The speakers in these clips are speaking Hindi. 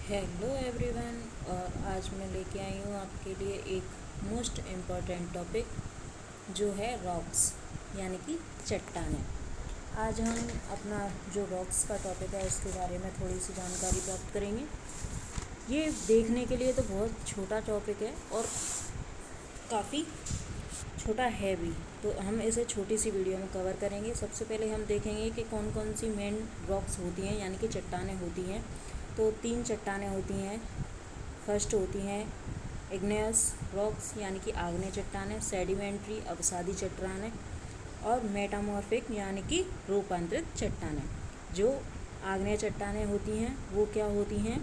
Hello everyone. और आज मैं लेके आई हूँ आपके लिए एक मोस्ट इम्पॉर्टेंट टॉपिक जो है रॉक्स यानी कि चट्टानें। आज हम अपना जो रॉक्स का टॉपिक है उसके बारे में थोड़ी सी जानकारी प्राप्त करेंगे। ये देखने के लिए तो बहुत छोटा टॉपिक है और काफ़ी छोटा है भी, तो हम इसे छोटी सी वीडियो में कवर करेंगे। सबसे पहले हम देखेंगे कि कौन कौन सी मेन रॉक्स होती हैं यानी कि चट्टानें होती हैं। तो 3 चट्टानें होती हैं। फर्स्ट होती हैं इग्नेयस रॉक्स यानी कि आग्नेय चट्टानें, सेडिमेंट्री अवसादी चट्टानें और मेटामॉर्फिक यानी कि रूपांतरित चट्टानें। जो आग्नेय चट्टानें होती हैं वो क्या होती हैं,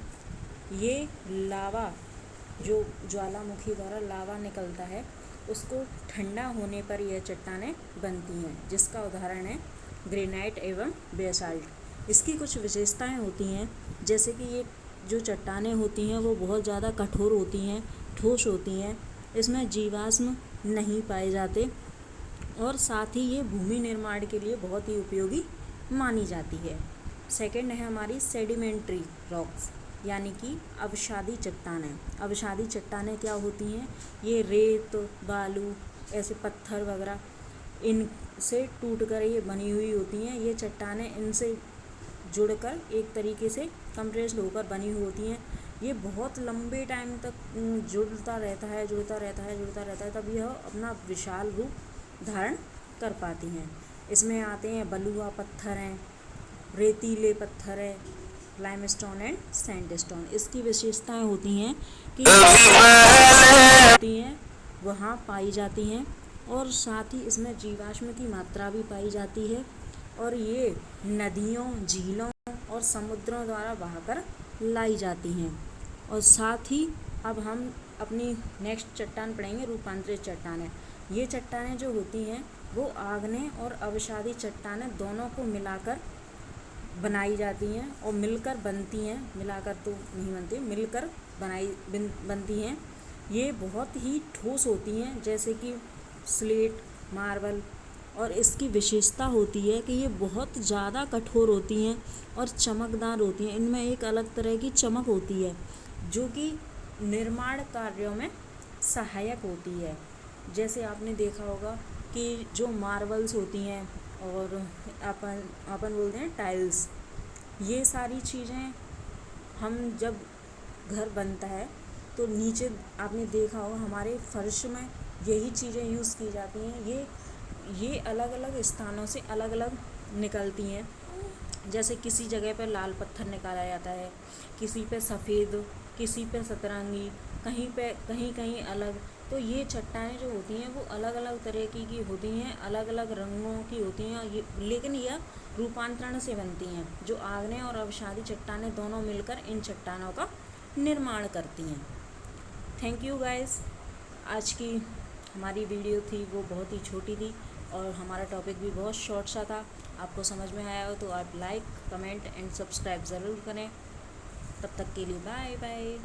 ये लावा जो ज्वालामुखी द्वारा लावा निकलता है उसको ठंडा होने पर यह चट्टानें बनती हैं, जिसका उदाहरण है ग्रेनाइट एवं बेसाल्ट। इसकी कुछ विशेषताएं होती हैं, जैसे कि ये जो चट्टानें होती हैं वो बहुत ज़्यादा कठोर होती हैं, ठोस होती हैं, इसमें जीवाश्म नहीं पाए जाते और साथ ही ये भूमि निर्माण के लिए बहुत ही उपयोगी मानी जाती है। सेकंड है हमारी सेडिमेंट्री रॉक्स यानी कि अवसादी चट्टानें। अवसादी चट्टानें क्या होती हैं, ये रेत, बालू, ऐसे पत्थर वगैरह इनसे टूटकर ये बनी हुई होती हैं। ये चट्टानें इनसे जुड़कर एक तरीके से कंप्रेस्ड होकर बनी हुई होती हैं। ये बहुत लंबे टाइम तक जुड़ता रहता है, तब यह अपना विशाल रूप धारण कर पाती हैं। इसमें आते हैं बलुआ पत्थर हैं, रेतीले पत्थर है, लाइमस्टोन एंड सैंडस्टोन। इसकी विशेषताएं होती हैं कि होती हैं वहाँ पाई जाती हैं और साथ ही इसमें जीवाश्म की मात्रा भी पाई जाती है और ये नदियों, झीलों और समुद्रों द्वारा बहाकर लाई जाती हैं। और साथ ही अब हम अपनी नेक्स्ट चट्टान पढ़ेंगे रूपांतरित चट्टानें। ये चट्टानें जो होती हैं वो आग्नेय और अवसादी चट्टानें दोनों को मिलाकर बनाई जाती हैं और मिलकर बनती हैं। मिलाकर तो नहीं बनती, मिलकर बनती हैं। ये बहुत ही ठोस होती हैं, जैसे कि स्लेट, मार्बल। और इसकी विशेषता होती है कि ये बहुत ज़्यादा कठोर होती हैं और चमकदार होती हैं। इनमें एक अलग तरह की चमक होती है जो कि निर्माण कार्यों में सहायक होती है। जैसे आपने देखा होगा कि जो मार्बल्स होती हैं और अपन बोलते हैं टाइल्स, ये सारी चीज़ें हम जब घर बनता है तो नीचे आपने देखा होगा हमारे फर्श में यही चीज़ें यूज़ की जाती हैं। ये अलग अलग स्थानों से अलग अलग निकलती हैं। जैसे किसी जगह पर लाल पत्थर निकाला जाता है, किसी पे सफ़ेद, किसी पे सतरंगी, कहीं पे कहीं अलग। तो ये चट्टानें जो होती हैं वो अलग अलग तरह की होती हैं, अलग अलग रंगों की होती हैं, लेकिन यह रूपांतरण से बनती हैं। जो आग्नेय और अवसादी चट्टानें दोनों मिलकर इन चट्टानों का निर्माण करती हैं। Thank you guys. आज की हमारी वीडियो थी वो बहुत ही छोटी थी और हमारा टॉपिक भी बहुत शॉर्ट सा था। आपको समझ में आया हो तो आप लाइक, कमेंट एंड सब्सक्राइब ज़रूर करें। तब तक के लिए बाय बाय।